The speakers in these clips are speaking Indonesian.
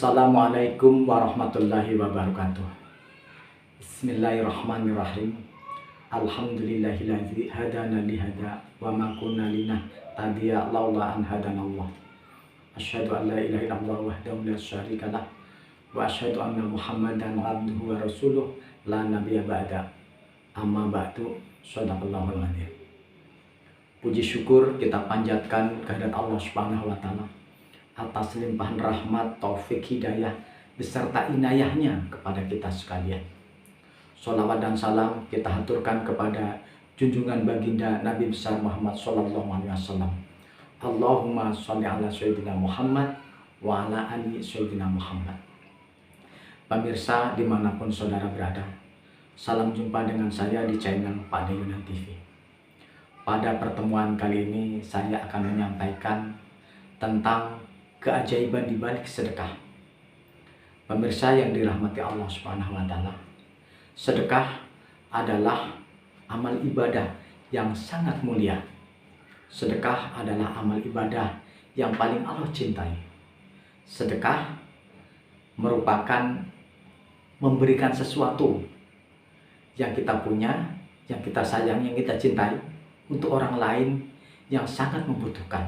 Assalamualaikum warahmatullahi wabarakatuh. Bismillahirrahmanirrahim. Alhamdulillahilladzi hadana lihada wa ma kunna linahtadiya laula an hadanallah. Asyhadu an la ilaha illallah wahdahu la syarika lah wa asyhadu anna Muhammadan abduhu wa rasuluh la nabiyya ba'da. Amma ba'du. Shadaqallahul adzim. Puji syukur kita panjatkan kehadirat Allah Subhanahu wa taala atas limpahan rahmat, taufik, hidayah beserta inayahnya kepada kita sekalian. Sholawat dan salam kita haturkan kepada junjungan baginda Nabi besar Muhammad sallallahu alaihi wasallam. Allahumma sholli ala sayyidina Muhammad wa ala ali sayyidina Muhammad. Pemirsa dimanapun saudara berada, salam jumpa dengan saya di channel Pak Dayunan TV. Pada pertemuan kali ini saya akan menyampaikan tentang keajaiban di balik sedekah. Pemirsa yang dirahmati Allah Subhanahu wa taala, sedekah adalah amal ibadah yang sangat mulia. Sedekah adalah amal ibadah yang paling Allah cintai. Sedekah merupakan memberikan sesuatu yang kita punya, yang kita sayang, yang kita cintai untuk orang lain yang sangat membutuhkan.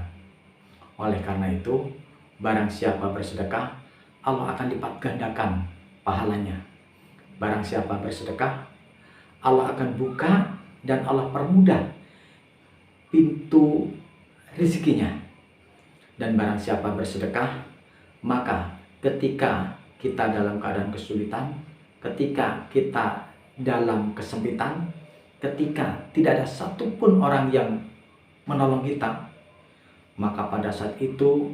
Oleh karena itu, barang siapa bersedekah, Allah akan lipat gandakan pahalanya. Barang siapa bersedekah, Allah akan buka dan Allah permudah pintu rezekinya. Dan barang siapa bersedekah, maka ketika kita dalam keadaan kesulitan, ketika kita dalam kesempitan, ketika tidak ada satupun orang yang menolong kita, maka pada saat itu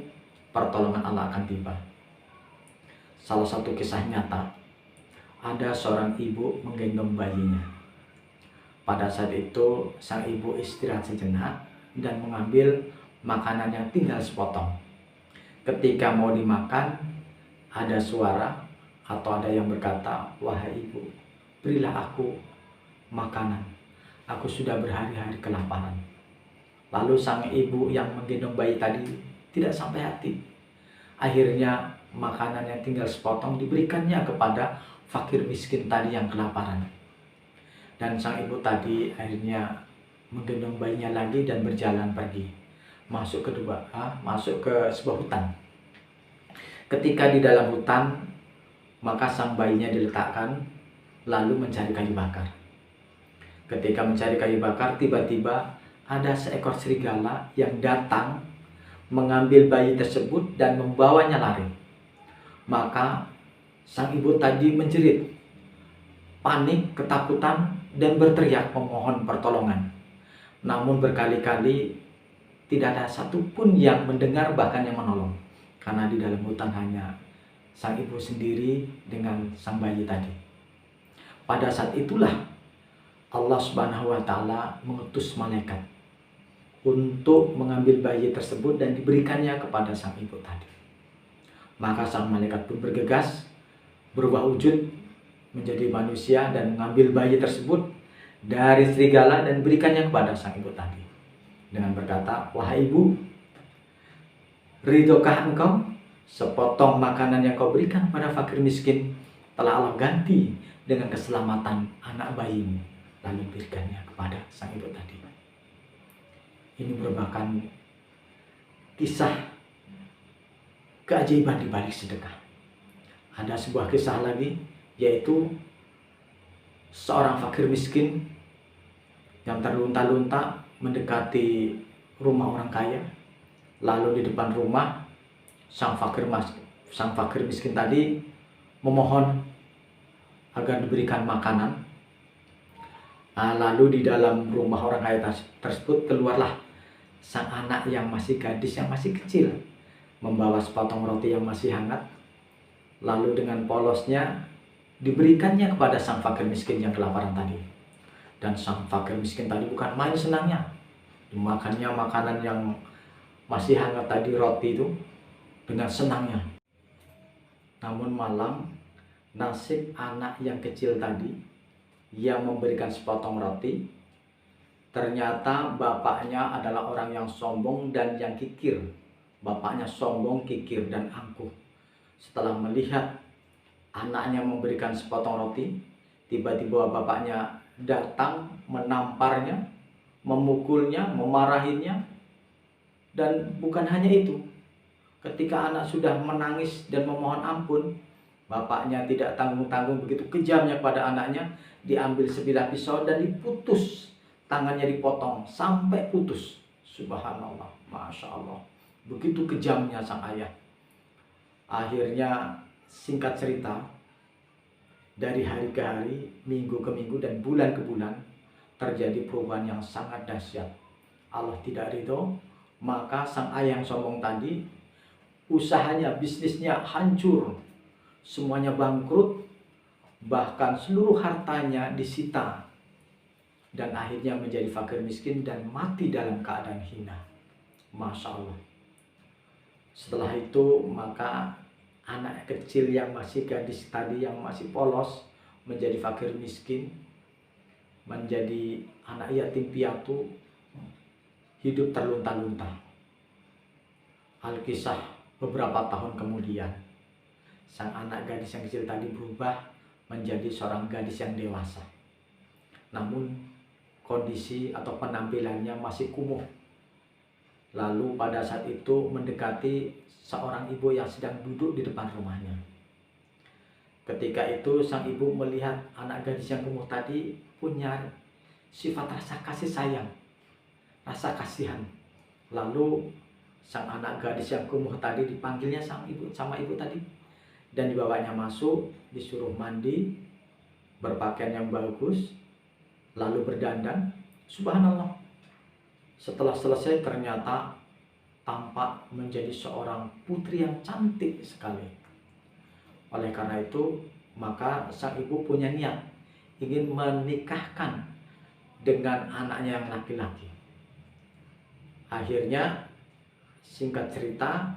pertolongan Allah akan tiba. Salah satu kisah nyata, ada seorang ibu menggendong bayinya. Pada saat itu sang ibu istirahat sejenak dan mengambil makanan yang tinggal sepotong. Ketika mau dimakan, ada suara atau ada yang berkata, "Wahai ibu, berilah aku makanan. Aku sudah berhari-hari kelaparan." Lalu sang ibu yang menggendong bayi tadi tidak sampai hati. Akhirnya makanan yang tinggal sepotong diberikannya kepada fakir miskin tadi yang kelaparan. Dan sang ibu tadi akhirnya menggendong bayinya lagi dan berjalan pergi. Masuk ke sebuah hutan. Ketika di dalam hutan, maka sang bayinya diletakkan lalu mencari kayu bakar. Ketika mencari kayu bakar, tiba-tiba ada seekor serigala yang datang mengambil bayi tersebut dan membawanya lari. Maka sang ibu tadi menjerit, panik, ketakutan, dan berteriak memohon pertolongan. Namun berkali-kali tidak ada satupun yang mendengar, bahkan yang menolong. Karena di dalam hutan hanya sang ibu sendiri dengan sang bayi tadi. Pada saat itulah Allah Subhanahu wa taala mengutus malaikat untuk mengambil bayi tersebut dan diberikannya kepada sang ibu tadi. Maka sang malaikat pun bergegas, berubah wujud menjadi manusia dan mengambil bayi tersebut dari serigala dan berikannya kepada sang ibu tadi. Dengan berkata, "Wahai ibu, ridhokah engkau sepotong makanan yang kau berikan pada fakir miskin telah Allah ganti dengan keselamatan anak bayimu." Lalu berikannya kepada sang ibu tadi. Ini merupakan kisah keajaiban di balik sedekah. Ada sebuah kisah lagi, yaitu seorang fakir miskin yang terlunta-lunta mendekati rumah orang kaya. Lalu di depan rumah sang fakir miskin tadi memohon agar diberikan makanan. Lalu di dalam rumah orang kaya tersebut keluarlah sang anak yang masih gadis, yang masih kecil, membawa sepotong roti yang masih hangat. Lalu dengan polosnya diberikannya kepada sang fakir miskin yang kelaparan tadi. Dan sang fakir miskin tadi bukan main senangnya, dimakannya makanan yang masih hangat tadi, roti itu, dengan senangnya. Namun malam, nasib anak yang kecil tadi yang memberikan sepotong roti, ternyata bapaknya adalah orang yang sombong dan yang kikir. Bapaknya sombong, kikir, dan angkuh. Setelah melihat anaknya memberikan sepotong roti, tiba-tiba bapaknya datang menamparnya, memukulnya, memarahinya. Dan bukan hanya itu, ketika anak sudah menangis dan memohon ampun, bapaknya tidak tanggung-tanggung, begitu kejamnya pada anaknya, diambil sebilah pisau dan diputus, tangannya dipotong sampai putus. Subhanallah, Masya Allah, begitu kejamnya sang ayah. Akhirnya singkat cerita, dari hari ke hari, minggu ke minggu, dan bulan ke bulan, terjadi perubahan yang sangat dahsyat. Allah tidak ridho, maka sang ayah yang sombong tadi, usahanya, bisnisnya hancur, semuanya bangkrut, bahkan seluruh hartanya disita, dan akhirnya menjadi fakir miskin dan mati dalam keadaan hina. Masya Allah. Setelah itu maka anak kecil yang masih gadis tadi, yang masih polos, menjadi fakir miskin, menjadi anak yatim piatu, hidup terlunta-lunta. Alkisah beberapa tahun kemudian, sang anak gadis yang kecil tadi berubah menjadi seorang gadis yang dewasa. Namun kondisi atau penampilannya masih kumuh. Lalu pada saat itu mendekati seorang ibu yang sedang duduk di depan rumahnya. Ketika itu sang ibu melihat anak gadis yang kumuh tadi punya sifat rasa kasih sayang, rasa kasihan. Lalu sang anak gadis yang kumuh tadi dipanggilnya sama ibu tadi, dan dibawanya masuk, disuruh mandi, berpakaian yang bagus, lalu berdandan. Subhanallah, setelah selesai ternyata tampak menjadi seorang putri yang cantik sekali. Oleh karena itu maka sang ibu punya niat ingin menikahkan dengan anaknya yang laki-laki. Akhirnya singkat cerita,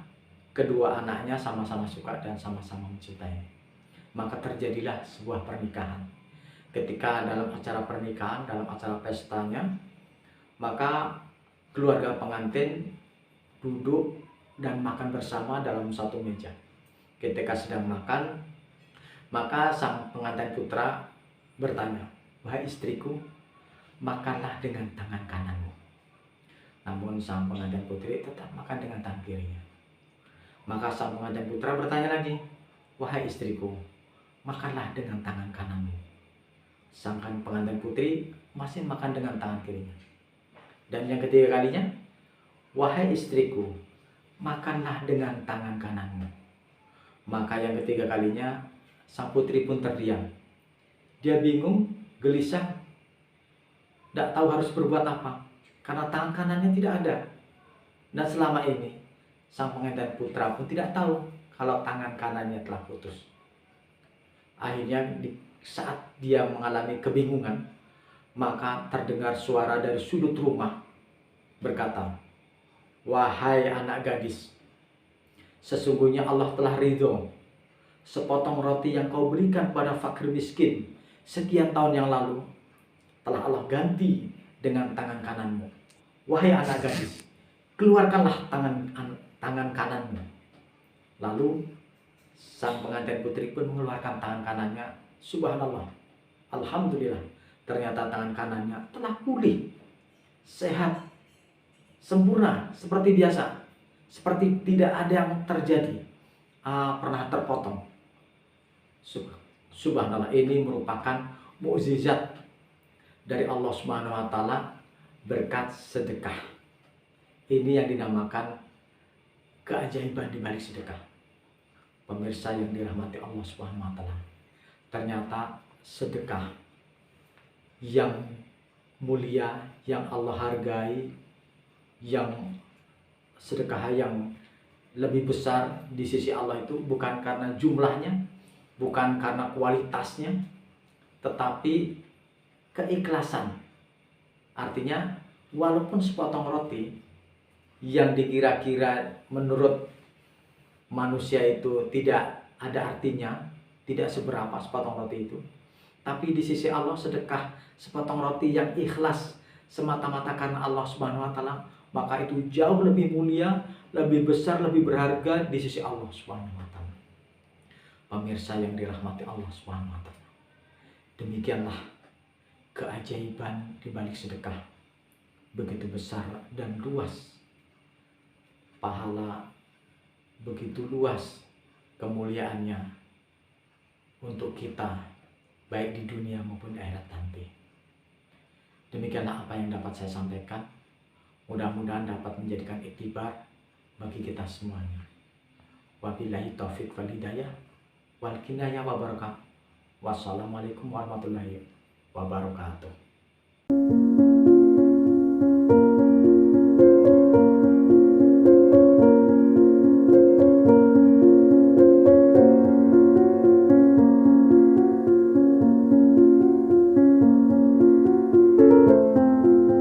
kedua anaknya sama-sama suka dan sama-sama mencintai. Maka terjadilah sebuah pernikahan. Ketika dalam acara pernikahan, dalam acara pestanya, maka keluarga pengantin duduk dan makan bersama dalam satu meja. Ketika sedang makan, maka sang pengantin putra bertanya, "Wahai istriku, makanlah dengan tangan kananmu." Namun sang pengantin putri tetap makan dengan tangan kirinya. Maka sang pengantin putra bertanya lagi, "Wahai istriku, makanlah dengan tangan kananmu." Sang pengantin putri masih makan dengan tangan kirinya. Dan yang ketiga kalinya, "Wahai istriku, makanlah dengan tangan kananmu." Maka yang ketiga kalinya sang putri pun terdiam. Dia bingung, gelisah, tidak tahu harus berbuat apa, karena tangan kanannya tidak ada. Dan selama ini sang pengantin putra pun tidak tahu kalau tangan kanannya telah putus. Akhirnya saat dia mengalami kebingungan, maka terdengar suara dari sudut rumah berkata, "Wahai anak gadis, sesungguhnya Allah telah ridho. Sepotong roti yang kau berikan pada fakir miskin sekian tahun yang lalu, telah Allah ganti dengan tangan kananmu. Wahai anak gadis, keluarkanlah tangan kananmu." Lalu sang pengantin putri pun mengeluarkan tangan kanannya. Subhanallah, alhamdulillah, ternyata tangan kanannya telah pulih, sehat, sempurna seperti biasa, seperti tidak ada yang terjadi, pernah terpotong. Subhanallah, ini merupakan mukjizat dari Allah Subhanahu wa taala berkat sedekah. Ini yang dinamakan keajaiban di balik sedekah. Pemirsa yang dirahmati Allah Subhanahu wa taala, ternyata sedekah yang mulia, yang Allah hargai, yang sedekah yang lebih besar di sisi Allah itu bukan karena jumlahnya, bukan karena kualitasnya, tetapi keikhlasan. Artinya walaupun sepotong roti yang dikira-kira menurut manusia itu tidak ada artinya, tidak seberapa sepotong roti itu, tapi di sisi Allah sedekah sepotong roti yang ikhlas semata-mata karena Allah Subhanahu wa taala, maka itu jauh lebih mulia, lebih besar, lebih berharga di sisi Allah Subhanahu wa taala. Pemirsa yang dirahmati Allah SWT, demikianlah keajaiban di balik sedekah. Begitu besar dan luas pahala, begitu luas kemuliaannya untuk kita, baik di dunia maupun di akhirat nanti. Demikianlah apa yang dapat saya sampaikan. Mudah-mudahan dapat menjadikan iktibar bagi kita semuanya. Wabillahi taufiq wal hidayah wal kinayah wa barakatuh. Wassalamualaikum warahmatullahi wabarakatuh.